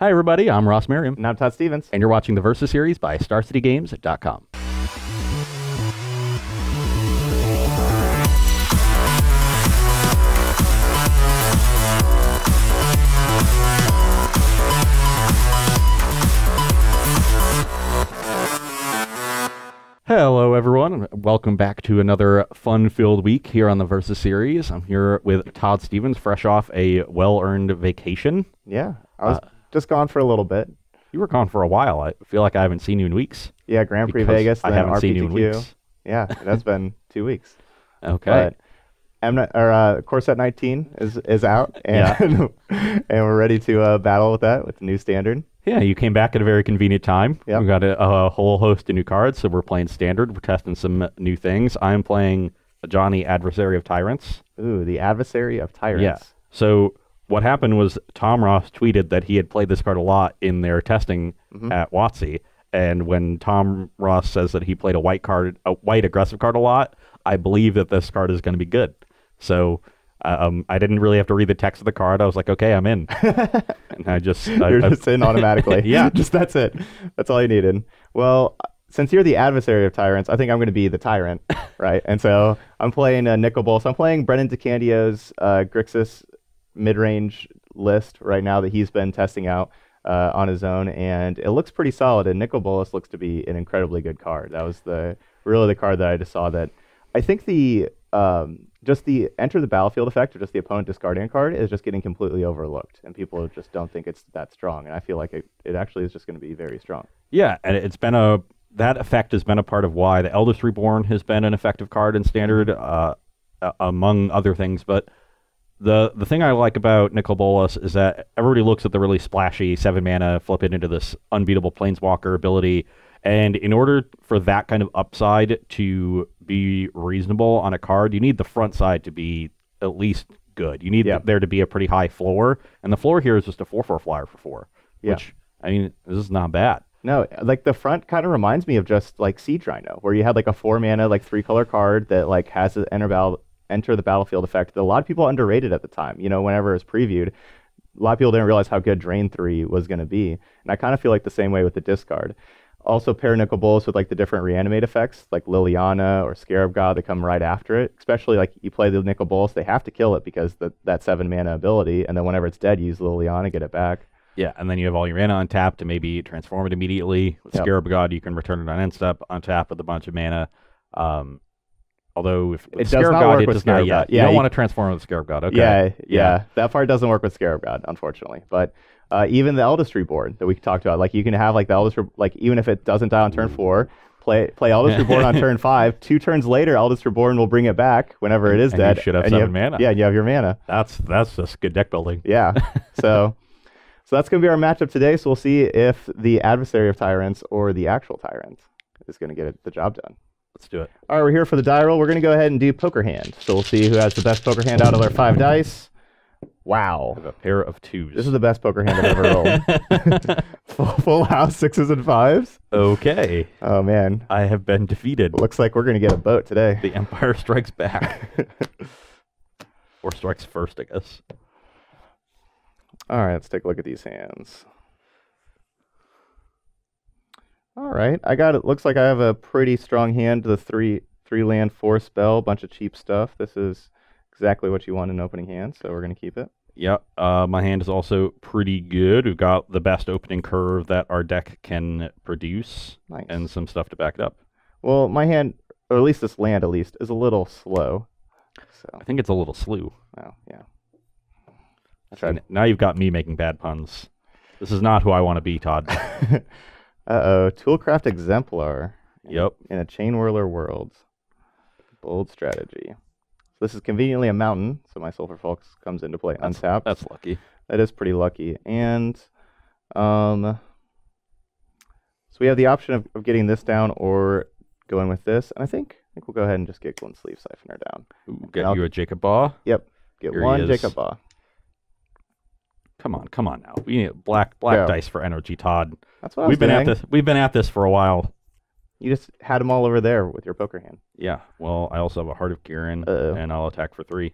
Hi, everybody. I'm Ross Merriam, And I'm Todd Stevens. and you're watching the Versus series by StarCityGames.com. Hello, everyone. Welcome back to another fun-filled week here on the Versus series. I'm here with Todd Stevens, fresh off a well-earned vacation. Yeah, I was just gone for a little bit. You were gone for a while. I feel like I haven't seen you in weeks. Yeah, Grand Prix because Vegas, I then haven't seen you in RPTQ. weeks. Yeah, that's been 2 weeks. Okay. But Corset 19 is out, and and we're ready to battle with that with the new standard. Yeah, you came back at a very convenient time. Yep. We got a whole host of new cards, so we're playing standard. We're testing some new things. I'm playing Johnny, Adversary of Tyrants. Ooh, the Adversary of Tyrants. Yeah. So what happened was Tom Ross tweeted that he had played this card a lot in their testing at WotC. And when Tom Ross says that he played a white aggressive card a lot, I believe that this card is going to be good. So I didn't really have to read the text of the card. I was like, okay, I'm in. And You're just in automatically. Yeah. That's it. That's all you needed. Well, since you're the Adversary of Tyrants, I think I'm going to be the Tyrant, right? And so I'm playing Nicol Bolas. So I'm playing Brendan DeCandio's Grixis Midrange list right now that he's been testing out on his own, and it looks pretty solid. And Nicol Bolas looks to be an incredibly good card. That was really the card that I just saw that I think just the enter the battlefield effect or just the opponent discarding a card is just getting completely overlooked, and people just don't think it's that strong. And I feel like it actually is just going to be very strong. Yeah, and that effect has been a part of why the Eldest Reborn has been an effective card in Standard, among other things. But the thing I like about Nicol Bolas is that everybody looks at the really splashy 7 mana, flip it into this unbeatable Planeswalker ability. And in order for that kind of upside to be reasonable on a card, you need the front side to be at least good. You need there to be a pretty high floor. And the floor here is just a 4/4 flyer for 4, which, I mean, this is not bad. No, like the front kind of reminds me of just like Siege Rhino, where you had like a 4 mana, like 3-color card that like has an enter the battlefield effect that a lot of people underrated at the time. You know, whenever it was previewed, a lot of people didn't realize how good Drain 3 was going to be. And I kind of feel like the same way with the discard. Also pair Nicol Bolas with like the different reanimate effects, like Liliana or Scarab God that come right after it. Especially like you play the Nicol Bolas, they have to kill it because that 7 mana ability, and then whenever it's dead, you use Liliana, get it back. Yeah, and then you have all your mana untapped to maybe transform it immediately. With Scarab God, you can return it on end step, untap with a bunch of mana. Although if with Scarab God, it does not yet. You don't want to transform with Scarab God. Okay. Yeah. That part doesn't work with Scarab God, unfortunately. But even the Eldest Reborn that we talked about, like you can have like the Eldest, like even if it doesn't die on turn 4, play Eldest Reborn on turn 5. 2 turns later, Eldest Reborn will bring it back whenever it is dead. You should have 7 mana. Yeah, you have your mana. That's just good deck building. Yeah. So that's going to be our matchup today. So we'll see if the Adversary of Tyrants or the actual Tyrant is going to get the job done. Let's do it. All right, we're here for the die roll. We're going to go ahead and do poker hand. So we'll see who has the best poker hand out of our 5 dice. Wow. I have a pair of 2s. This is the best poker hand I've ever rolled. Full house 6s and 5s. Okay. Oh, man. I have been defeated. Looks like we're going to get a boat today. The Empire strikes back. Or strikes first, I guess. All right, let's take a look at these hands. All right, it looks like I have a pretty strong hand. The 3 land 4 spell, bunch of cheap stuff. This is exactly what you want in an opening hand, so we're going to keep it. Yep, my hand is also pretty good. We've got the best opening curve that our deck can produce. Nice. And some stuff to back it up. Well, my hand, or at least this land is a little slow. So I think it's a little slew. Oh, yeah. Now you've got me making bad puns. This is not who I want to be, Todd. Uh-oh, Toolcraft Exemplar. Yep. In a Chain Whirler world. Bold strategy. So this is conveniently a mountain, so my Sulfur Fox comes into play untapped. That's lucky. That is pretty lucky. And so we have the option of getting this down or going with this. And I think we'll go ahead and just get Glint Sleeve Siphoner down. Ooh, get you a Jacob Baugh? Yep. Get Here one Jacob Baugh. Come on now. We need black dice for energy, Todd. That's what we've been at this. We've been at this for a while. You just had them all over there with your poker hand. Yeah. Well, I also have a Heart of Kirin, and I'll attack for 3.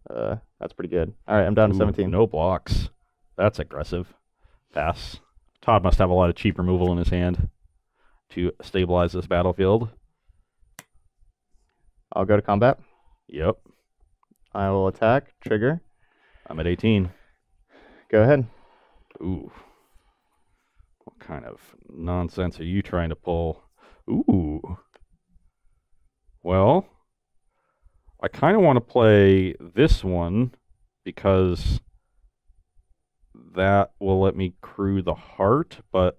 That's pretty good. All right, I'm down to 17. No blocks. That's aggressive. Pass. Todd must have a lot of cheap removal in his hand to stabilize this battlefield. I'll go to combat. Yep. I will attack. Trigger. I'm at 18. Go ahead. Ooh. What kind of nonsense are you trying to pull? Ooh. Well, I kind of want to play this one because that will let me crew the heart, but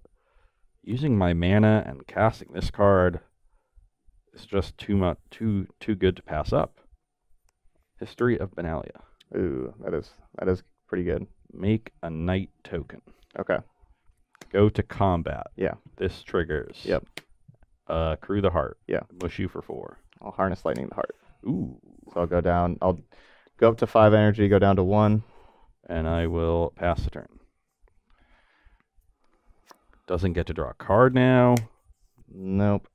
using my mana and casting this card is just too much, too good to pass up. History of Benalia. Ooh, that is pretty good. Make a knight token. Okay. Go to combat. Yeah. This triggers. Yep. Crew the heart. Yeah. Mush you for 4. I'll harness lightning the heart. Ooh. So I'll go down. I'll go up to 5 energy, go down to 1. And I will pass the turn. Doesn't get to draw a card now. Nope.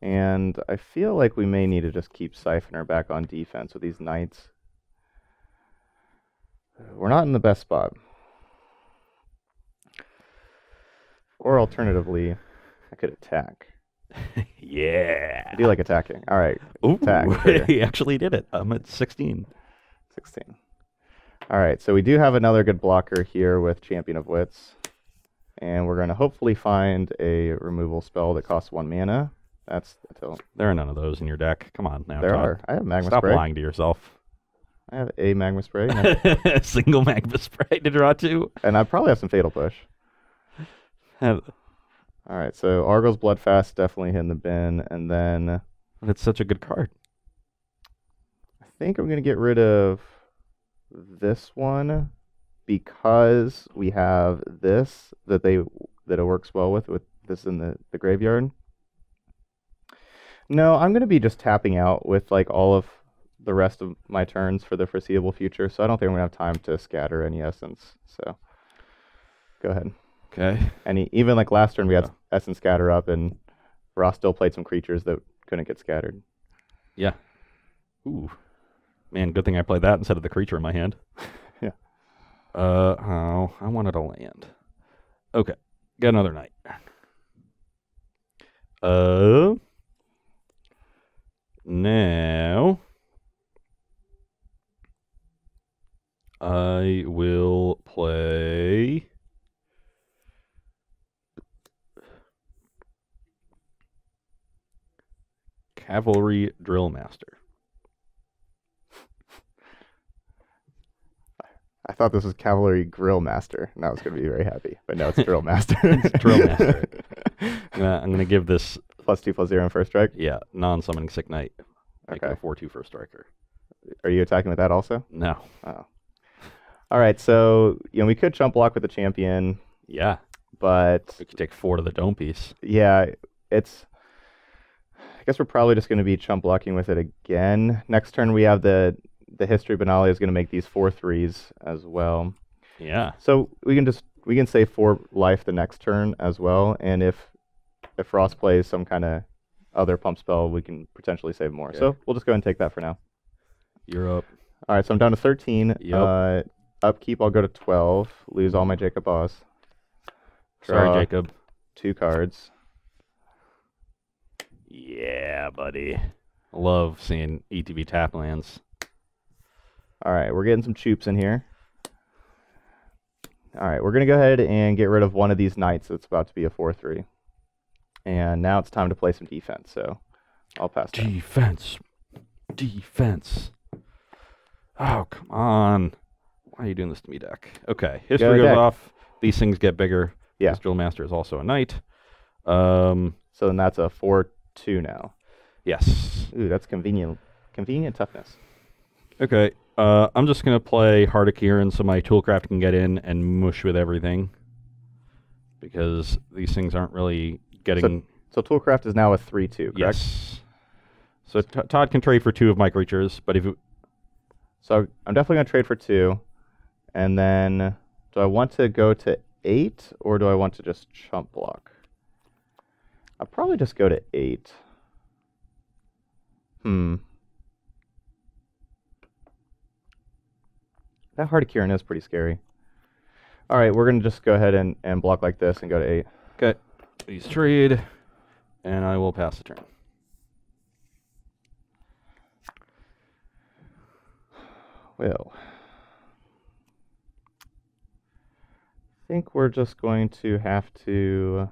And I feel like we may need to just keep Siphoner back on defense with these knights. We're not in the best spot. Or alternatively, I could attack. Yeah. I do like attacking. All right. Ooh, Attack. he actually did it. I'm at 16. 16. All right. So we do have another good blocker here with Champion of Wits. And we're going to hopefully find a removal spell that costs 1 mana. That's until There are none of those in your deck. Come on now, there Todd. are. I have Magma Stop Spray. lying to yourself. I have a Magma Spray. And Single Magma Spray to draw 2. I probably have some Fatal Push. But All right. So Argyl's Bloodfast definitely hitting the bin. And then it's such a good card. I think I'm going to get rid of this one because we have this that it works well with this in the graveyard. No, I'm going to be just tapping out with like all of the rest of my turns for the foreseeable future, so I don't think I'm going to have time to scatter any essence. So go ahead. Okay. And even like last turn we had essence scatter up and Ross still played some creatures that couldn't get scattered. Yeah. Ooh. Man, good thing I played that instead of the creature in my hand. Yeah. Oh, I wanted a land. Okay. Get another knight. Now I will play Cavalry Drill Master. I thought this was Cavalry Grill Master, and I was going to be very happy. But no, it's Drill Master. It's Drill Master. I'm gonna give this +2/+0 on first strike. Yeah, non-summoning Sick Knight. Make Okay. it a 4/2 first striker. Are you attacking with that also? No. Oh. All right, so we could chump block with the champion, Yeah. but We could take 4 to the dome piece. yeah, I guess we're probably just going to be chump blocking with it again. Next turn we have the History Benalia is going to make these 4/3s as well. Yeah. So we can save 4 life the next turn as well, and if Frost plays some kind of other pump spell, we can potentially save more. Okay. So we'll just go ahead and take that for now. You're up. All right, so I'm down to 13. Yep. Upkeep, I'll go to 12. Lose all my Jacob Boss. Sorry, Draw Jacob. 2 cards. Yeah, buddy. Love seeing ETB tap lands. All right, we're getting some choops in here. All right, we're going to go ahead and get rid of one of these knights that's about to be a 4/3. And now it's time to play some defense, so I'll pass that. Defense. Defense. Oh, come on. Why are you doing this to me, deck? Okay. History goes deck. off. These things get bigger. Yeah. This Drill Master is also a knight. So then that's a 4/2 now. Yes. Ooh, that's convenient. Convenient toughness. Okay. I'm just going to play Heart of Kieran so my Toolcraft can get in and mush with everything. Because these things aren't really getting... So Toolcraft is now a 3/2, correct? Yes. So Todd can trade for 2 of my creatures, but if you... So I'm definitely going to trade for 2. And then do I want to go to 8 or do I want to just chump block? I'll probably just go to 8. That Heart of Kieran is pretty scary. All right, we're going to just go ahead and block like this and go to 8. Okay. Please trade, and I will pass the turn. Well, I think we're just going to have to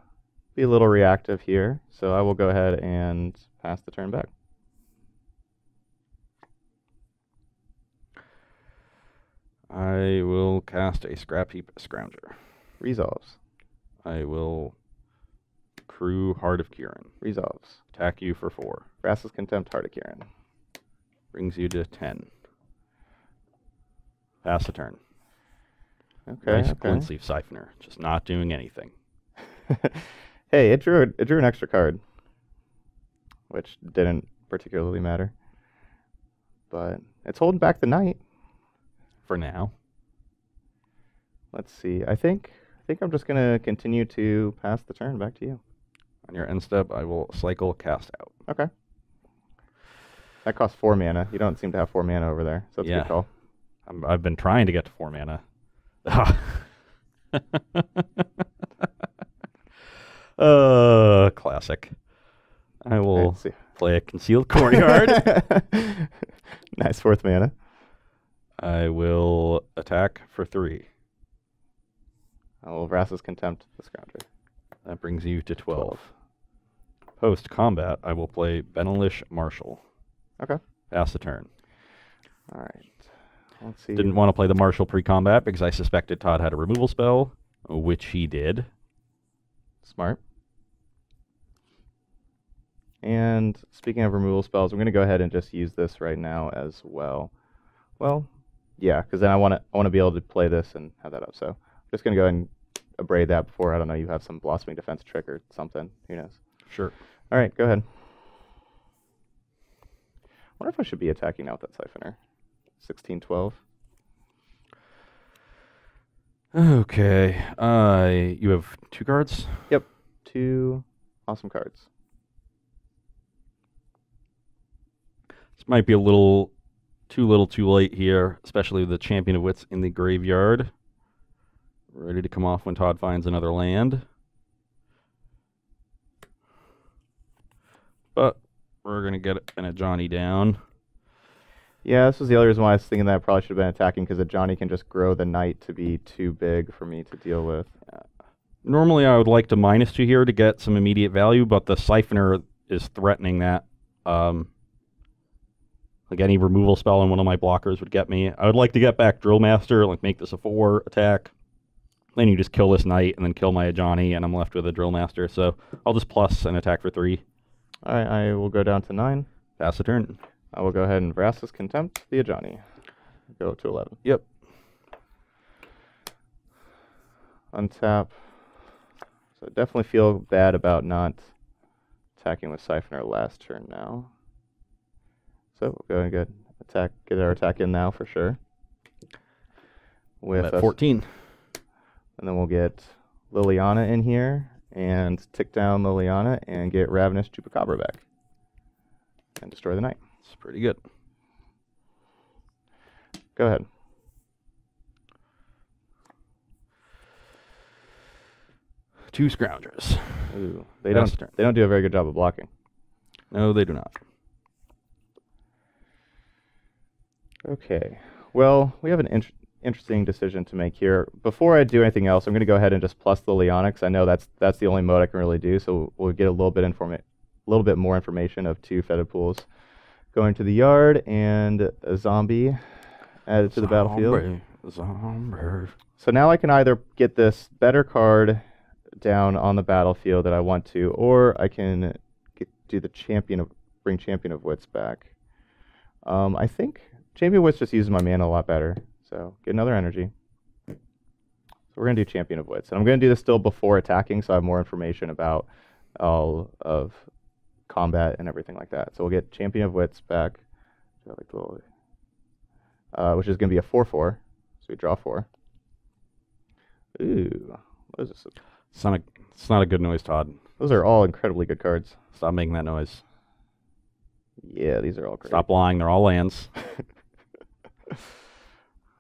be a little reactive here. So I will go ahead and pass the turn back. I will cast a Scrap Heap Scrounger. Resolves. I will crew Heart of Kieran. Resolves. Attack you for 4. Grassless Contempt, Heart of Kieran. Brings you to 10. Pass the turn. Okay. Nice okay. Glintleaf Siphoner. Just not doing anything. Hey, it drew an extra card, which didn't particularly matter. But it's holding back the night. For now. Let's see. I think I'm just gonna continue to pass the turn back to you. On your end step, I will cycle Cast Out. Okay. That costs 4 mana. You don't seem to have 4 mana over there, so it's a Yeah. good call. I've been trying to get to 4 mana. Classic. I will Let's see. play a Concealed Courtyard. Nice 4th mana. I will attack for 3. I will Vrass's Contempt the Scrounger. That brings you to 12. Post combat, I will play Benelish Marshal. Okay. Pass the turn. All right. Let's see. Didn't want to play the Marshal pre-combat because I suspected Todd had a removal spell, which he did. Smart. And speaking of removal spells, I'm going to go ahead and just use this right now as well. Well, yeah, because then I want to be able to play this and have that up. So I'm just going to go ahead and abrade that before, I don't know, you have some Blossoming Defense trick or something. Who knows? Sure. All right, go ahead. I wonder if I should be attacking now with that Siphoner. 16-12. Okay. You have 2 cards? Yep. 2 awesome cards. This might be a little too late here, especially with the Champion of Wits in the graveyard. Ready to come off when Todd finds another land. But we're going to get an Johnny down. Yeah, this was the other reason why I was thinking that I probably should have been attacking, because Johnny can just grow the knight to be too big for me to deal with. Normally I would like to -2 here to get some immediate value, but the Siphoner is threatening that. Like any removal spell on one of my blockers would get me. I would like to get back Drill Master, like make this a 4 attack. Then you just kill this knight and then kill my Johnny, and I'm left with a Drill Master. So I'll just plus and attack for 3. All right, I will go down to 9. Pass the turn. I will go ahead and Vrass's Contempt the Johnny. Go to 11. Yep. Untap. So I definitely feel bad about not attacking with Siphoner last turn now. So we'll go and get our attack in now for sure. I'm at 14. And then we'll get Liliana in here and tick down Liliana and get Ravenous Chupacabra back. And destroy the knight. It's pretty good. Go ahead. Two Scroungers. Ooh, they don't do a very good job of blocking. No, they do not. Okay. Well, we have an interesting decision to make here. Before I do anything else, I'm going to go ahead and just plus the Liliana, because I know that's the only mode I can really do. So we'll get a little bit more information of 2 Fetid Pools going to the yard and a zombie added to the battlefield. Zombie. So now I can either get this better card down on the battlefield that I want to, or I can do the bring Champion of Wits back. I think Champion of Wits just uses my mana a lot better. So get another energy. So we're going to do Champion of Wits. And I'm going to do this still before attacking, so I have more information about all of combat and everything like that. So we'll get Champion of Wits back, which is going to be a 4/4. So we draw 4. Ooh, what is this? It's not a good noise, Todd. Those are all incredibly good cards. Stop making that noise. Yeah, these are all great. Stop lying. They're all lands.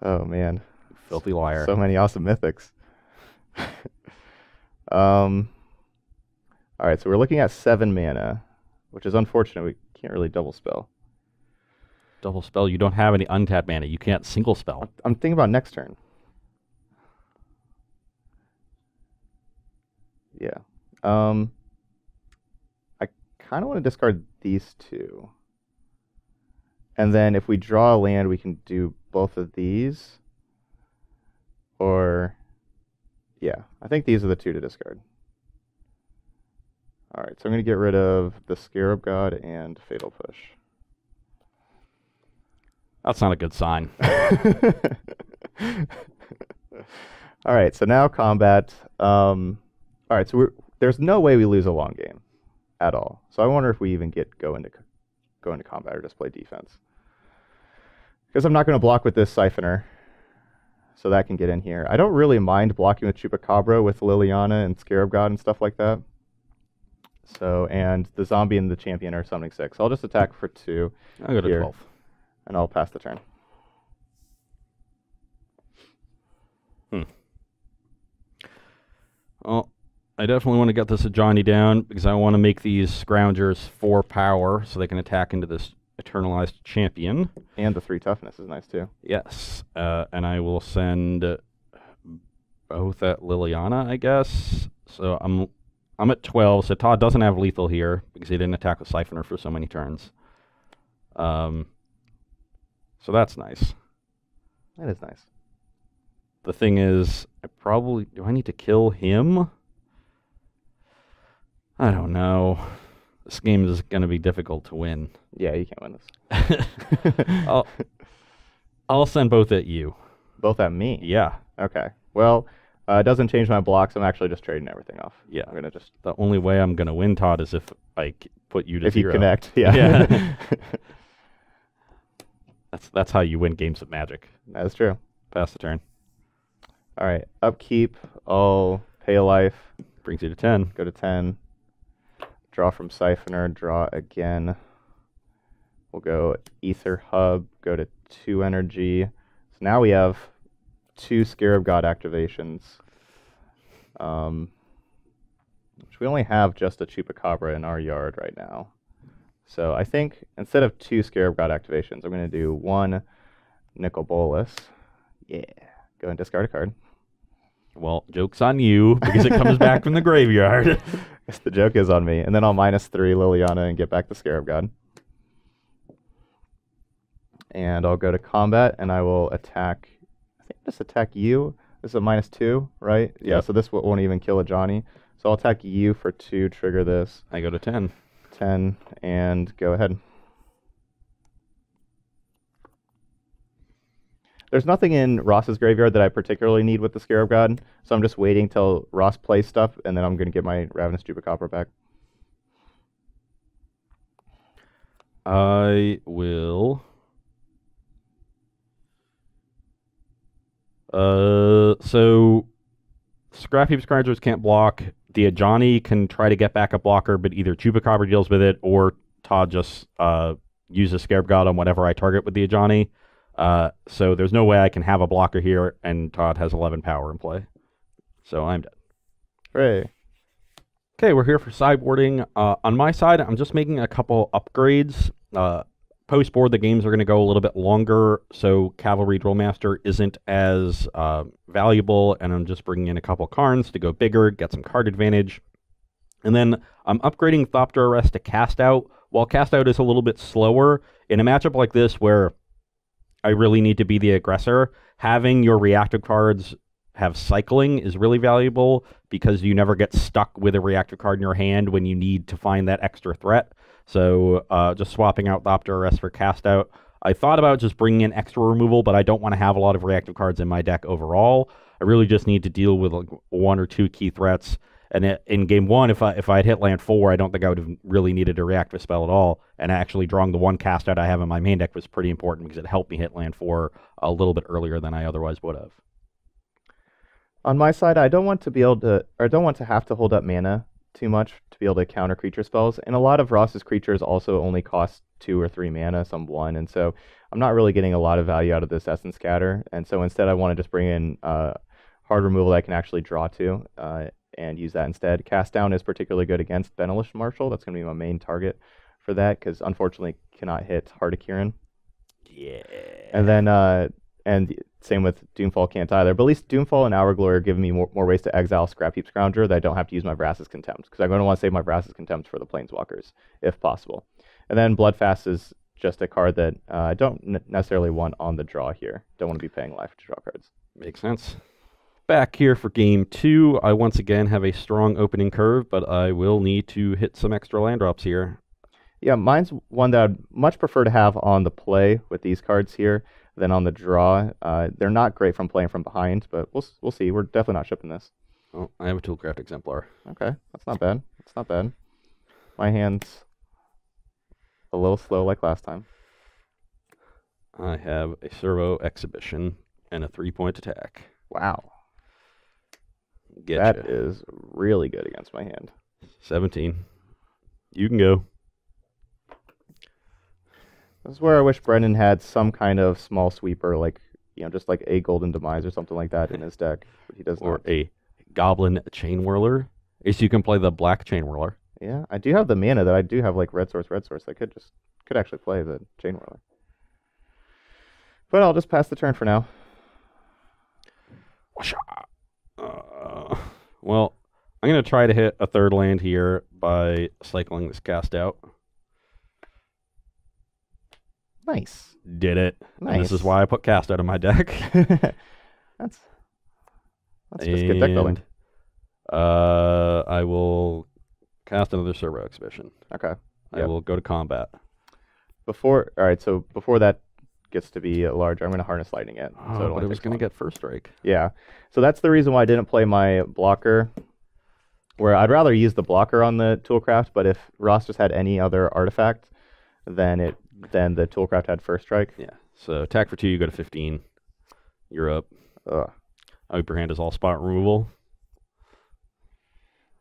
Oh, man. Filthy liar. So many awesome mythics. All right, so we're looking at 7 mana, which is unfortunate. We can't really double spell. Double spell. You don't have any untapped mana. You can't single spell. I'm thinking about next turn. Yeah. I kind of want to discard these 2. And then if we draw a land, we can do both of these. Or, yeah, I think these are the 2 to discard. All right, so I'm going to get rid of the Scarab God and Fatal Push. That's not a good sign. All right, so now combat. All right, so there's no way we lose a long game at all. So I wonder if we even go into combat or just play defense. Because I'm not going to block with this Siphoner, so that can get in here. I don't really mind blocking with Chupacabra with Liliana and Scarab God and stuff like that. So, and the zombie and the champion are summoning 6. So I'll just attack for 2. I'll go to 12. And I'll pass the turn. Well, I definitely want to get this Ajani down because I want to make these Scroungers 4 power so they can attack into this Eternalized Champion. And the 3 toughness is nice too. Yes, and I will send both at Liliana, I guess. So I'm at 12, so Todd doesn't have lethal here because he didn't attack with Siphoner for so many turns. So that's nice. That is nice. The thing is, do I need to kill him? I don't know. This game is going to be difficult to win. Yeah, you can't win this. I'll send both at you. Both at me? Yeah. Okay. Well, it doesn't change my blocks. I'm actually just trading everything off. Yeah. I'm gonna just. The only way I'm going to win, Todd, is if I put you to 0. If you connect, yeah. Yeah. That's how you win games of Magic. That's true. Pass the turn. All right. Upkeep. I'll pay a life. Brings you to 10. Go to 10. Draw from Siphoner. Draw again. We'll go Ether Hub. Go to 2 energy. So now we have 2 Scarab God activations. Which we only have just a Chupacabra in our yard right now. So I think instead of 2 Scarab God activations, I'm going to do 1 Nicol Bolas. Yeah. Go and discard a card. Well, joke's on you because it comes back from the graveyard. Guess the joke is on me. And then I'll -3 Liliana and get back the Scarab God. And I'll go to combat and I will attack. I think just attack you. This is a -2, right? Yeah, Yep. so this won't even kill a Johnny. So I'll attack you for 2, trigger this. I go to 10. 10, and go ahead. There's nothing in Ross's graveyard that I particularly need with the Scarab God, so I'm just waiting till Ross plays stuff, and then I'm going to get my Ravenous Chupacabra back. I will... So Scrap Heap Scroungers can't block. The Ajani can try to get back a blocker, but either Chupacabra deals with it, or Todd just uses Scarab God on whatever I target with the Ajani. So there's no way I can have a blocker here, and Todd has 11 power in play. So I'm dead. Hooray. Okay, we're here for sideboarding. On my side, I'm just making a couple upgrades. Post-board, the games are going to go a little bit longer, so Cavalry Drillmaster isn't as valuable, and I'm just bringing in a couple Karns to go bigger, get some card advantage. And then I'm upgrading Thopter Arrest to Cast Out. While Cast Out is a little bit slower, in a matchup like this where I really need to be the aggressor, having your reactive cards have cycling is really valuable because you never get stuck with a reactive card in your hand when you need to find that extra threat. So just swapping out Thopter Arrest for Cast Out. I thought about just bringing in extra removal, but I don't want to have a lot of reactive cards in my deck overall. I really just need to deal with like 1 or 2 key threats. And in game 1, if I had hit land 4, I don't think I would have really needed a reactive spell at all. And actually drawing the 1 Cast Out I have in my main deck was pretty important because it helped me hit land 4 a little bit earlier than I otherwise would have. On my side, I don't want to have to hold up mana too much to be able to counter creature spells. And a lot of Ross's creatures also only cost 2 or 3 mana, some 1. And so I'm not really getting a lot of value out of this Essence Scatter. And so instead I want to just bring in hard removal that I can actually draw to and use that instead. Cast Down is particularly good against Benelish Marshal. That's going to be my main target for that because unfortunately cannot hit Heart of Kirin. Yeah. And then and same with Doomfall can't either. But at least Doomfall and Hour Glory are giving me more ways to exile Scrapheap Scrounger that I don't have to use my Vraska's Contempt because I'm going to want to save my Vraska's Contempt for the Planeswalkers if possible. And then Bloodfast is just a card that I don't necessarily want on the draw here. Don't want to be paying life to draw cards. Makes sense. Back here for game 2, I once again have a strong opening curve, but I will need to hit some extra land drops here. Yeah, mine's one that I'd much prefer to have on the play with these cards here than on the draw. They're not great from playing from behind, but we'll see. We're definitely not shipping this. Oh, I have a Toolcraft Exemplar. Okay, that's not bad. That's not bad. My hand's a little slow like last time. I have a Servo Exhibition and a 3-point attack. Wow. Getcha. That is really good against my hand. 17. You can go. This is where I wish Brendan had some kind of small sweeper, like, just like a Golden Demise or something like that in his deck. But he does Or not. a Goblin Chain Whirler. So you can play the black Chain Whirler. Yeah, I do have the mana that I do have like red source. I could actually play the Chain Whirler. But I'll just pass the turn for now. Well, I'm going to try to hit a third land here by cycling this Cast Out. Nice. Did it. Nice. And this is why I put Cast Out in my deck. That's just good deck building. I will cast another Servo Exhibition. Okay. I will go to combat. All right, so before that gets to be larger, I'm going to Harness Lightning it. So But it was going to get first strike. Yeah. So that's the reason why I didn't play my blocker, where I'd rather use the blocker on the Toolcraft, but if Ross just had any other artifact, then the Toolcraft had first strike. Yeah. So attack for 2, you go to 15. You're up. Ugh. I hope your hand is all spot removal.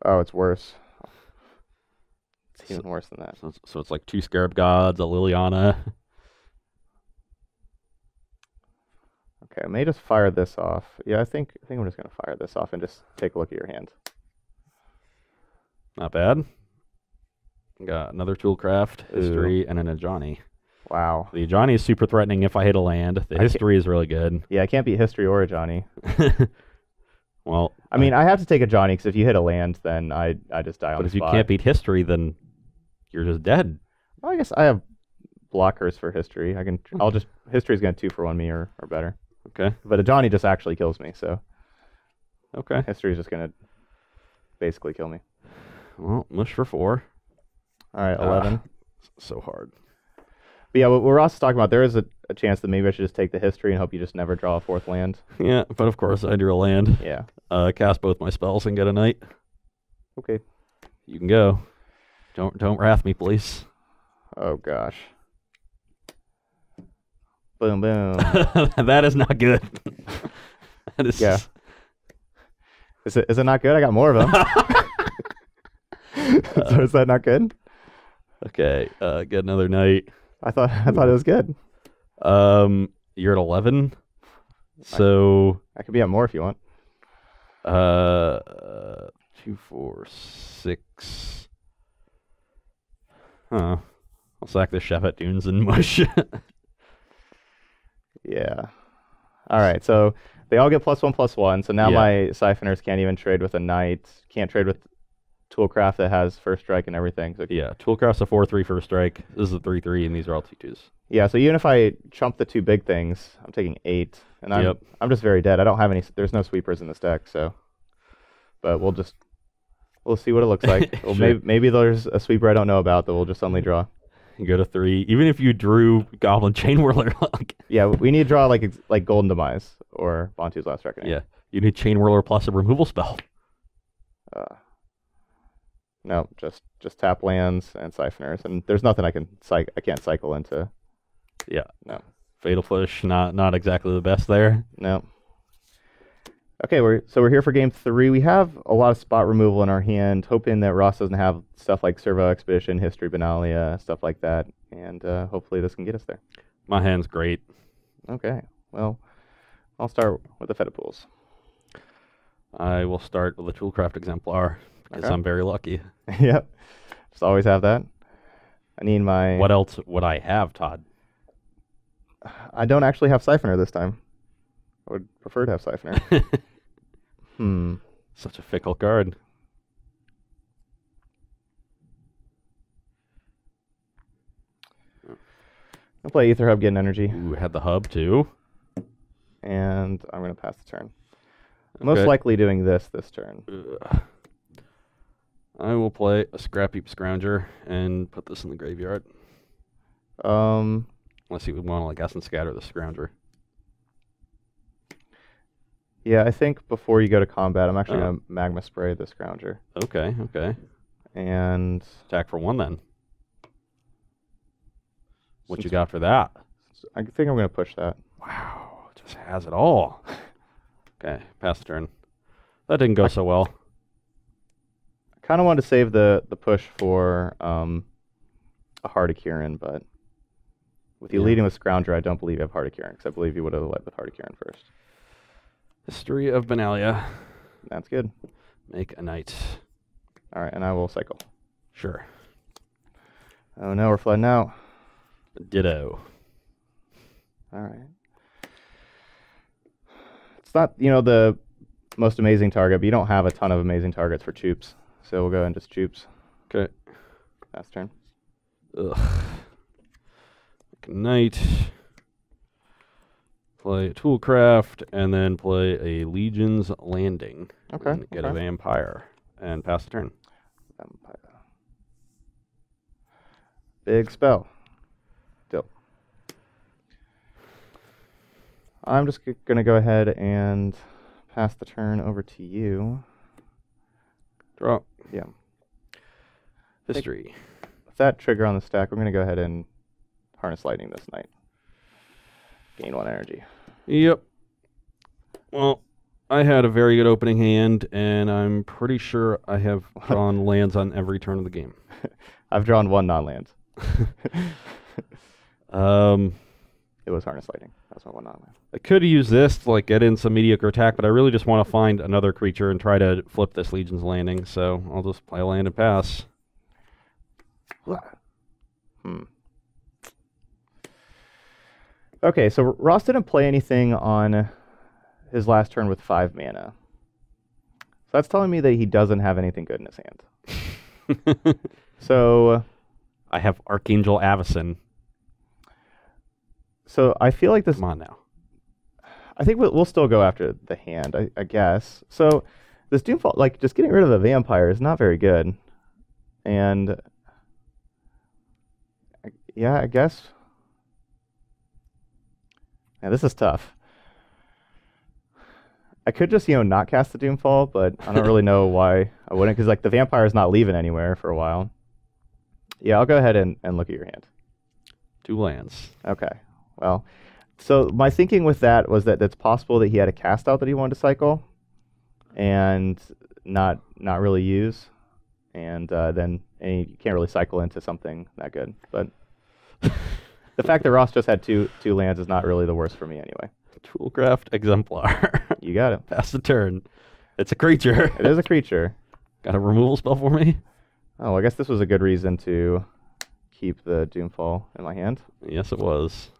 Oh, it's worse. It's even worse than that. So it's like 2 Scarab Gods, a Liliana. Okay, I may just fire this off. Yeah, I think I'm just going to fire this off and just take a look at your hand. Not bad. Got another Toolcraft, History, and an Ajani. Wow. The Ajani is super threatening if I hit a land. The History is really good. Yeah, I can't beat History or a Johnny. Well, I mean, I have to take a Johnny because if you hit a land, then I just die on the spot. But if you can't beat History, then you're just dead. Well, I guess I have blockers for History. History's going to 2-for-1 me or better. Okay. But a Johnny just actually kills me, so. Okay. History's just going to basically kill me. Well, mush for 4. All right, 11. So hard. But yeah, what we're also talking about, there is a chance that maybe I should just take the History and hope you just never draw a 4th land. Yeah, but of course I drew a land. Yeah. Cast both my spells and get a knight. Okay. You can go. Don't wrath me, please. Oh gosh. Boom, boom. That is not good. That is. Yeah. Is it not good? I got more of them. So is that not good? Okay. Get another knight. I thought it was good. You're at 11. So I could be at more if you want. 2, 4, 6. Huh. I'll sack the Chef at Dunes and mush. Yeah. All right. So they all get +1/+1. So now my Siphoners can't even trade with a knight. Can't trade with Toolcraft that has first strike and everything. So yeah. Toolcraft's a 4/3 first strike. This is a 3/3, and these are all 2/2s. Yeah. So even if I chump the 2 big things, I'm taking 8, and I'm just very dead. I don't have any. There's no sweepers in this deck. So, but we'll see what it looks like. Well, Sure. maybe there's a sweeper I don't know about that we'll just suddenly draw. You go to 3. Even if you drew Goblin Chain Whirler. Yeah, we need to draw like Golden Demise or Bantu's Last Reckoning. Yeah. You need Chain Whirler plus a removal spell. No, just tap lands and Siphoners, and there's nothing I can't cycle into. Yeah. No. Fatal Push, not exactly the best there. No. Okay, we're here for game 3. We have a lot of spot removal in our hand, hoping that Ross doesn't have stuff like Servo Expedition, History Benalia, stuff like that, and hopefully this can get us there. My hand's great. Okay, well, I'll start with the Feta Pools. I will start with a Toolcraft Exemplar because Okay. I'm very lucky. Yep. Just always have that. I need my... What else would I have, Todd? I don't actually have Siphoner this time. I would prefer to have Siphoner. Such a fickle card. I'll play Ether Hub, get an energy. Ooh, had the hub too. And I'm going to pass the turn. Okay. Most likely doing this turn. Ugh. I will play a Scrap Heap Scrounger and put this in the graveyard. Unless you would want to, like, Essence Scatter the Scrounger. Yeah, I think before you go to combat, I'm actually going to Magma Spray the Scrounger. Okay, okay. And... Attack for 1 then. What you got for that? I think I'm going to push that. Wow, just has it all. Okay, pass the turn. That didn't go so well. I kind of wanted to save the push for a Heart of Kieran, but with you leading with Scrounger, I don't believe you have Heart of Kieran, because I believe you would have led with Heart of Kieran first. History of Benalia. That's good. Make a knight. All right, and I will cycle. Sure. Oh no, we're flooding out. Ditto. All right. It's not, the most amazing target, but you don't have a ton of amazing targets for Choops. So we'll go and just Choops. Okay. Pass turn. Ugh. Make a knight. Play a Toolcraft, and then play a Legion's Landing. Okay. And get a Vampire. And pass the turn. Vampire. Big spell. Deal. I'm just going to go ahead and pass the turn over to you. Draw. Yeah. History. With that trigger on the stack, we're going to go ahead and Harness Lightning this night. Gain 1 energy. Yep. Well, I had a very good opening hand, and I'm pretty sure I have drawn lands on every turn of the game. I've drawn 1 non-land. It was Harness Lightning. That's my 1 non-land. I could use this to, like, get in some mediocre attack, but I really just want to find another creature and try to flip this Legion's Landing, so I'll just play a land and pass. Okay, so Ross didn't play anything on his last turn with 5 mana. So that's telling me that he doesn't have anything good in his hand. So I have Archangel Avacyn. So I feel like this... Come on now. I think we'll still go after the hand, I guess. So this Doomfall, like, just getting rid of a vampire is not very good. And... yeah, I guess... yeah, this is tough. I could just, not cast the Doomfall, but I don't really know why I wouldn't, because, like, the vampire is not leaving anywhere for a while. Yeah, I'll go ahead and look at your hand. 2 lands. Okay. Well, so my thinking with that was that it's possible that he had a cast out that he wanted to cycle and not really use, and then you can't really cycle into something that good. But the fact that Ross just had two lands is not really the worst for me anyway. Toolcraft Exemplar. You got it. Pass the turn. It's a creature. It is a creature. Got a removal spell for me? Oh, I guess this was a good reason to keep the Doomfall in my hand. Yes, it was.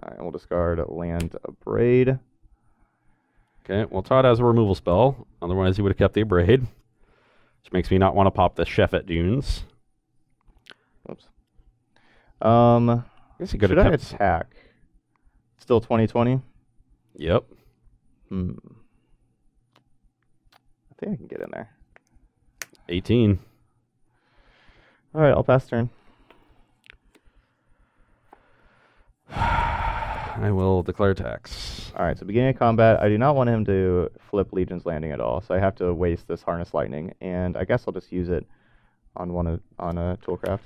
All right, we'll discard land Abrade. Okay, well, Todd has a removal spell. Otherwise, he would have kept the Abrade. Which makes me not want to pop the Sheffet Dunes. Oops. I guess he could Should have I kept... attack? Still 20/20? Yep. I think I can get in there. 18. All right, I'll pass turn. I will declare tax. All right, so beginning of combat, I do not want him to flip Legion's Landing at all, so I have to waste this Harness Lightning, and I guess I'll just use it on a Toolcraft,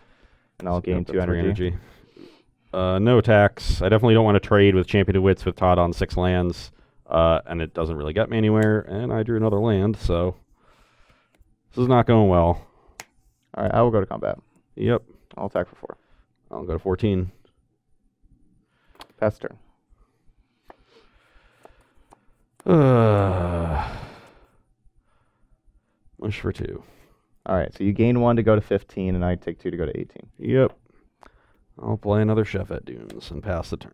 and I'll gain 2 energy. No attacks. I definitely don't want to trade with Champion of Wits with Todd on 6 lands, and it doesn't really get me anywhere, and I drew another land, so this is not going well. All right, I will go to combat. Yep. I'll attack for 4. I'll go to 14. Pass turn. Mush for 2. All right, so you gain 1 to go to 15, and I take 2 to go to 18. Yep. I'll play another Chef at Dunes and pass the turn.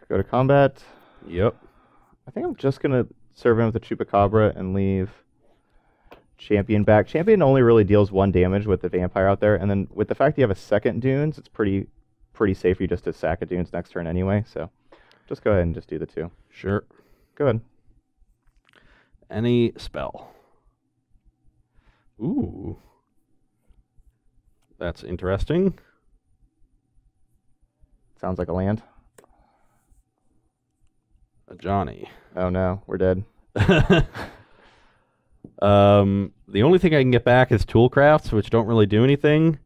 Go to combat. Yep. I think I'm just going to serve him with the Chupacabra and leave Champion back. Champion only really deals 1 damage with the Vampire out there, and then with the fact that you have a second Dunes, it's pretty safe for you just to sack a Dunes next turn anyway, so just go ahead and just do the 2. Sure. Go ahead. Any spell. Ooh. That's interesting. Sounds like a land. A Johnny. Oh no, we're dead. The only thing I can get back is Toolcrafts, which don't really do anything.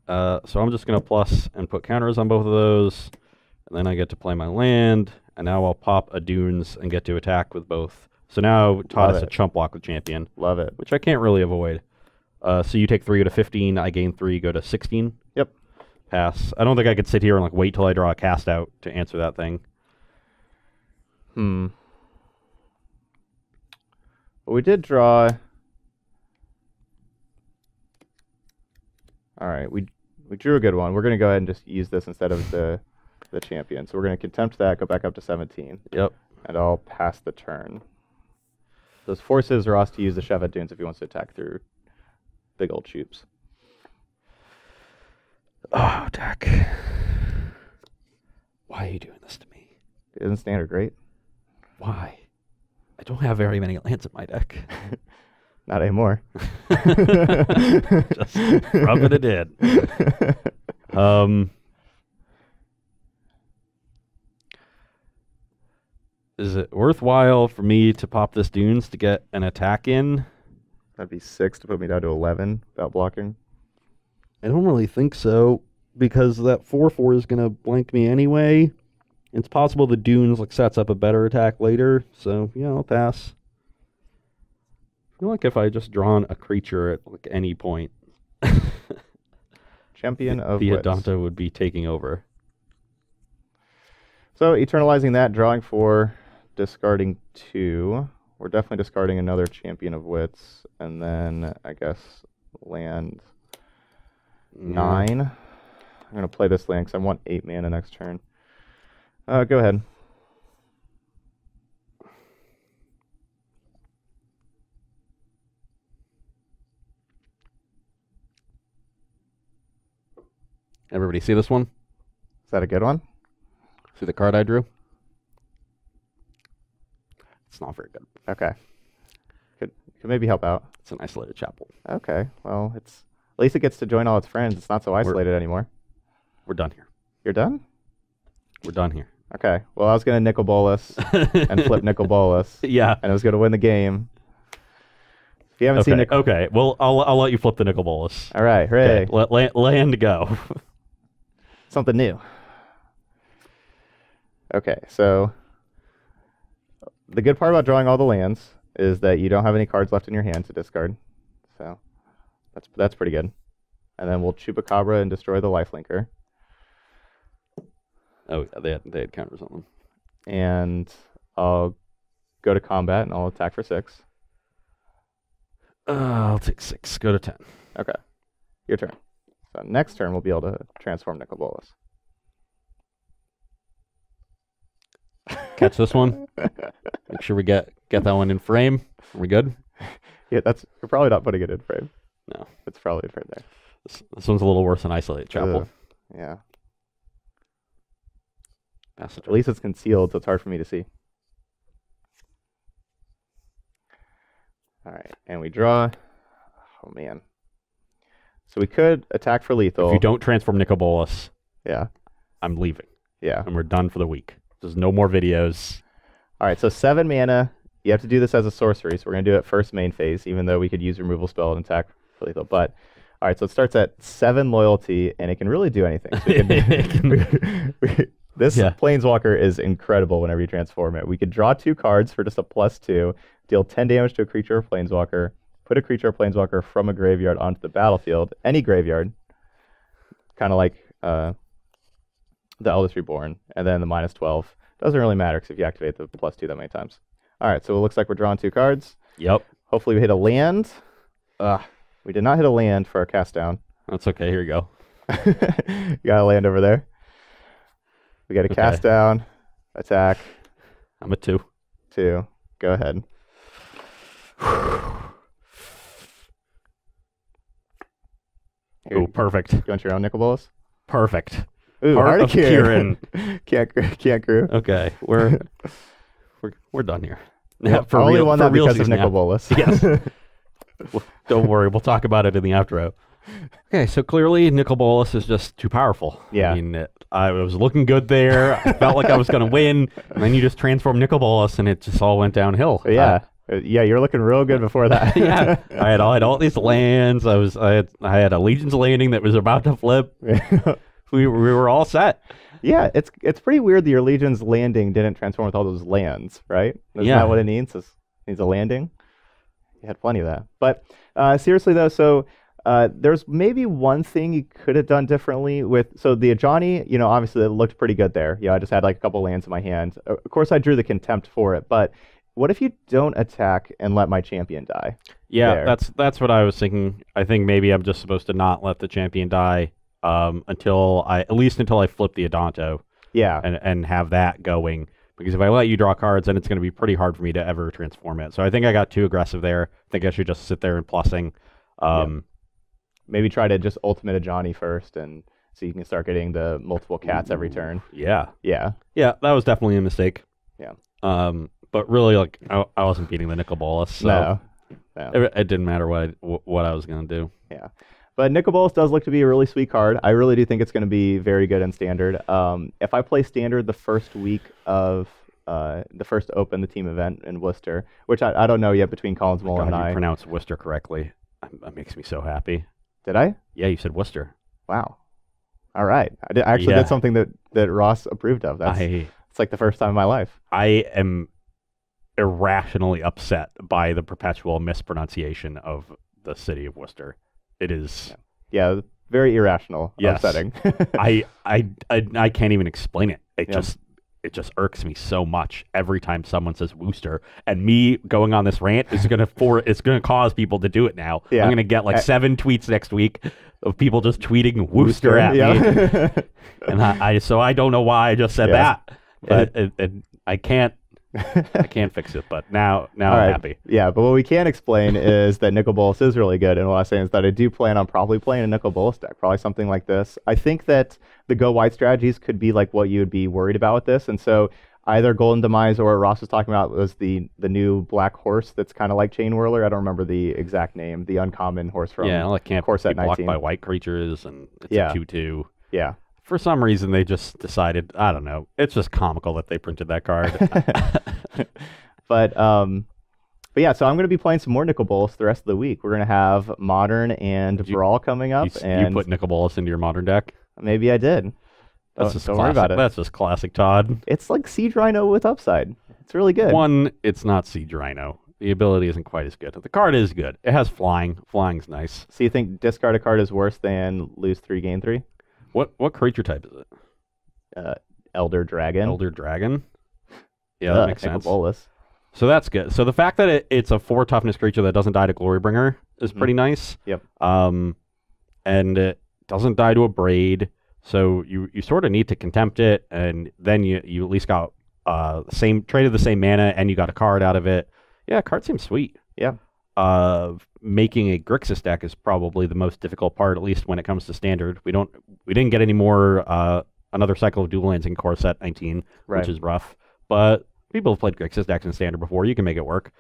So I'm just going to plus and put counters on both of those. And then I get to play my land. And now I'll pop a Dunes and get to attack with both. So now Todd has a chump block with Champion. Love it. Which I can't really avoid. So you take 3, go to 15. I gain 3, go to 16. Yep. Pass. I don't think I could sit here and like wait till I draw a cast out to answer that thing. Well, we did draw. All right, we drew a good one. We're going to go ahead and just use this instead of the Champion. So we're going to contempt that, go back up to 17. Yep. And I'll pass the turn. Those forces Ross to use the Chef at Dunes if he wants to attack through big old Chups. Oh, Dak. Why are you doing this to me? Isn't Standard great? Why? I don't have very many lands in my deck. Not anymore. Just rubbing it in. Is it worthwhile for me to pop this Dunes to get an attack in? That'd be 6 to put me down to 11 without blocking. I don't really think so, because that 4/4 is going to blank me anyway. It's possible the Dunes like sets up a better attack later, so yeah, I'll pass. I feel like if I just drawn a creature at like any point, Champion of the Wits. Adanta would be taking over. So eternalizing that, drawing 4, discarding 2. We're definitely discarding another Champion of Wits, and then I guess land 9. I'm going to play this land because I want 8 mana next turn. Go ahead. Everybody see this one? Is that a good one? See the card I drew? It's not very good. Okay. Could maybe help out. It's an isolated chapel. Okay. Well, at least it gets to join all its friends. It's not so isolated anymore. We're done here. You're done? We're done here. Okay. Well, I was going to Nicol Bolas and flip Nicol Bolas. Yeah. And I was going to win the game. If you haven't seen Nicol... Okay. Well, I'll let you flip the Nicol Bolas. All right. Hooray. Okay. Let land go. Something new. Okay. So the good part about drawing all the lands is that you don't have any cards left in your hand to discard. So that's pretty good. And then we'll Chupacabra and destroy the lifelinker. Oh, yeah, they had counters on them. And I'll go to combat and I'll attack for 6. I'll take 6. Go to 10. Okay. Your turn. So next turn we'll be able to transform Nicol Bolas. Catch this one. Make sure we get that one in frame. Are we good? Yeah, you're probably not putting it in frame. No. It's probably right there. This one's a little worse than Isolated Chapel. Yeah. Pass it. At least it's concealed, so it's hard for me to see. All right, and we draw. Oh, man. So we could attack for lethal. If you don't transform Nicol Bolas, yeah, I'm leaving. Yeah. And we're done for the week. There's no more videos. All right, so 7 mana. You have to do this as a sorcery, so we're going to do it first main phase, even though we could use removal spell and attack for lethal. But, all right, so it starts at 7 loyalty, and it can really do anything. So this Planeswalker is incredible whenever you transform it. We could draw 2 cards for just a +2, deal 10 damage to a creature or Planeswalker, put a creature or Planeswalker from a graveyard onto the battlefield, any graveyard, kind of like the Eldest Reborn, and then the -12. Doesn't really matter because if you activate the +2 that many times. All right, so it looks like we're drawing 2 cards. Yep. Hopefully we hit a land. We did not hit a land for our cast down. That's okay. Here you go. You got a land over there. We got a cast down, attack. I'm a 2. 2. Go ahead. Ooh, perfect. You want your own Nicol Bolas? Perfect. Ooh, Heart of Kieran. Can't crew. Okay, we're done here. Yeah, I only won that because of Nicol Bolas. Yes. Don't worry, we'll talk about it in the outro. Okay, so clearly Nicol Bolas is just too powerful. Yeah. I mean, I was looking good there. I felt like I was going to win, and then you just transformed Nicol Bolas, and it just all went downhill. Yeah. Yeah, you're looking real good before that. Yeah, I had all these lands. I had a Legion's Landing that was about to flip. We were all set. Yeah, it's pretty weird that your Legion's Landing didn't transform with all those lands, right? Isn't that what it needs? It needs a landing. You had plenty of that. But seriously though, so there's maybe one thing you could have done differently with. So the Ajani, obviously it looked pretty good there. Yeah, I just had like a couple lands in my hand. Of course, I drew the Contempt for it, but what if you don't attack and let my champion die? Yeah, that's what I was thinking. I think maybe I'm just supposed to not let the champion die until I flip the Adanto. Yeah. And have that going. Because if I let you draw cards, then it's going to be pretty hard for me to ever transform it. So I think I got too aggressive there. I think I should just sit there and plussing. Maybe try to just ultimate Ajani first, and so you can start getting the multiple cats every turn. Yeah. Yeah. Yeah, that was definitely a mistake. Yeah. But really, like, I wasn't beating the Nicol Bolas, so no. It didn't matter what I was going to do. Yeah. But Nicol Bolas does look to be a really sweet card. I really do think it's going to be very good in Standard. If I play Standard the first week of the first Open, the team event in Worcester, which I don't know yet between Collins Mull and I. You pronounced Worcester correctly. That makes me so happy. Did I? Yeah, you said Worcester. Wow. All right. I actually did something that Ross approved of. It's like the first time in my life. I am irrationally upset by the perpetual mispronunciation of the city of Worcester. It is, very irrational, upsetting. I can't even explain it. It just irks me so much every time someone says Worcester, and me going on this rant is gonna cause people to do it now. Yeah. I'm gonna get like 7 tweets next week of people just tweeting Worcester at me, and I don't know why I just said that, but I can't fix it, but now I'm happy. Yeah, but what we can explain is that Nicol Bolas is really good, and what I'm saying is that I do plan on probably playing a Nicol Bolas deck, probably something like this. I think that the go white strategies could be like what you would be worried about with this, and so either Golden Demise or what Ross was talking about was the new black horse that's kind of like Chain Whirler. I don't remember the exact name, the uncommon horse from it can't Core Set be blocked 19. by white creatures, and it's a 2/2. Yeah. For some reason, they just decided, I don't know. It's just comical that they printed that card. But yeah, so I'm going to be playing some more Nicol Bolas the rest of the week. We're going to have Modern and Brawl coming up. You put Nicol Bolas into your Modern deck? Maybe I did. Don't worry about it. That's just classic Todd. It's like Siege Rhino with upside. It's really good. One, it's not Siege Rhino. The ability isn't quite as good. The card is good. It has flying. Flying's nice. So you think discard a card is worse than lose 3, gain 3? What creature type is it? Elder Dragon. Elder Dragon? Yeah, that makes sense. Bolas. So that's good. So the fact that it's a 4 toughness creature that doesn't die to Glorybringer is pretty nice. Yep. And it doesn't die to a Braid. So you sort of need to Contempt it, and then you at least got traded the same mana, and you got a card out of it. Yeah, card seems sweet. Yeah. Making a Grixis deck is probably the most difficult part, at least when it comes to Standard. We didn't get any more another cycle of dual lands in Core Set 19, which is rough. But people have played Grixis decks in Standard before. You can make it work.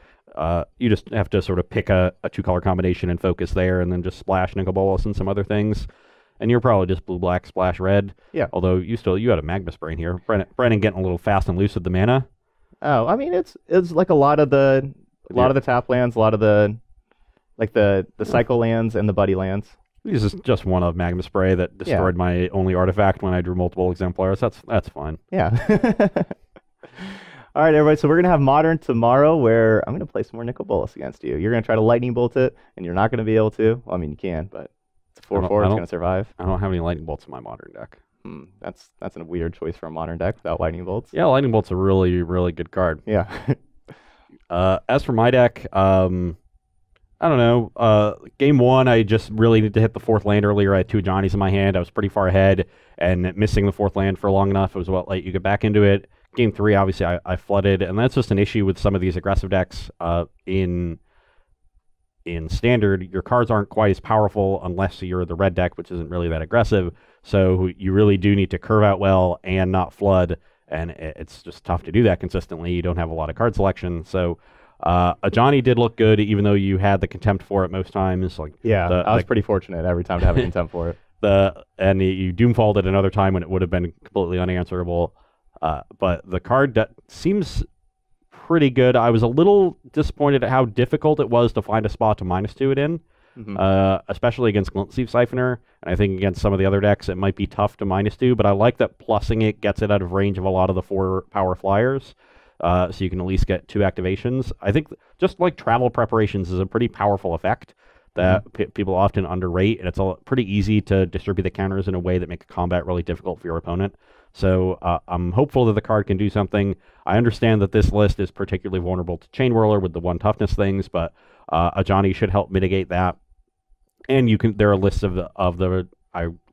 You just have to sort of pick a 2-color combination and focus there, and then just splash Nicol Bolas and some other things. And you're probably just blue, black, splash, red. Yeah. Although you had a Magma Sprain here. Brennan getting a little fast and loose with the mana. Oh, I mean it's like a lot of the tap lands, a lot of the cycle lands and the buddy lands. This is just one of Magma Spray that destroyed my only artifact when I drew multiple exemplars. That's fine. Yeah. All right, everybody. So we're gonna have Modern tomorrow, where I'm gonna play some more Nicol Bolas against you. You're gonna try to lightning bolt it, and you're not gonna be able to. Well, I mean, you can, but it's a 4/4. It's gonna survive. I don't have any lightning bolts in my Modern deck. That's a weird choice for a modern deck without lightning bolts. Yeah, lightning bolt's a really, really good card. Yeah. As for my deck, I don't know. Game 1, I just really needed to hit the 4th land earlier. I had 2 Johnnies in my hand. I was pretty far ahead, and missing the 4th land for long enough, it was about late you get back into it. Game 3, obviously, I flooded, and that's just an issue with some of these aggressive decks. In Standard, your cards aren't quite as powerful unless you're the red deck, which isn't really that aggressive. So you really do need to curve out well and not flood, and it's just tough to do that consistently. You don't have a lot of card selection. So a Johnny did look good, even though you had the contempt for it most times. Like I was pretty fortunate every time to have a contempt for it. And you doomfalled it another time when it would have been completely unanswerable. But the card that seems pretty good. I was a little disappointed at how difficult it was to find a spot to -2 it in, especially against Glint Sleeve Siphoner. And I think against some of the other decks, it might be tough to -2, but I like that plussing it gets it out of range of a lot of the 4 power flyers, so you can at least get 2 activations. I think just like travel preparations is a pretty powerful effect that people often underrate, and it's pretty easy to distribute the counters in a way that makes combat really difficult for your opponent. So I'm hopeful that the card can do something. I understand that this list is particularly vulnerable to Chain Whirler with the 1 toughness things, but a Johnny should help mitigate that. And there are lists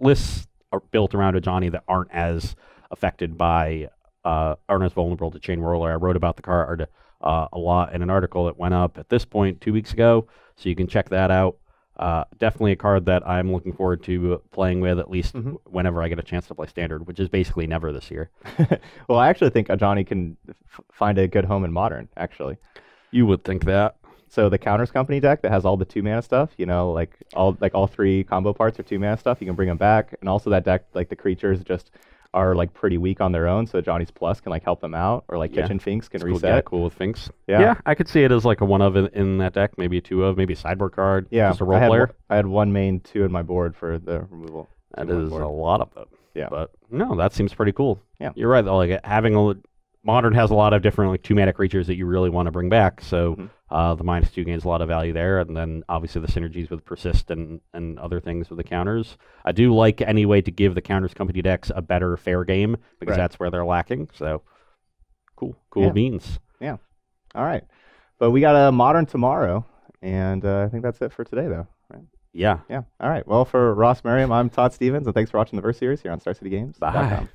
lists are built around a Johnny that aren't as affected by aren't as vulnerable to Chain Whirler. I wrote about the card a lot in an article that went up at this point 2 weeks ago, so you can check that out. Definitely a card that I'm looking forward to playing with, at least whenever I get a chance to play Standard, which is basically never this year. Well, I actually think a Johnny can find a good home in Modern, actually. You would think that. So the Counters Company deck that has all the 2-mana stuff, like all 3 combo parts are 2-mana stuff, you can bring them back. And also that deck, like the creatures just are like pretty weak on their own, so Johnny's Plus can like help them out, or like Kitchen Finks can reset. Cool with Finks. Yeah, I could see it as like a 1 of in that deck, maybe a 2 of, maybe a sideboard card. Yeah, just a role player. I had 1 main 2 in my board for the removal. That is a lot of them. Yeah, but no, that seems pretty cool. Yeah, you're right though. Like Modern has a lot of different like 2-mana creatures that you really want to bring back. So the -2 gains a lot of value there, and then obviously the synergies with Persist and other things with the counters. I do like any way to give the Counters Company decks a better fair game, because that's where they're lacking. So cool beans. Yeah. All right, but we got a Modern tomorrow, and I think that's it for today, though. Right? Yeah. Yeah. All right. Well, for Ross Merriam, I'm Todd Stevens, and thanks for watching the Verse Series here on Star City Games. Bye.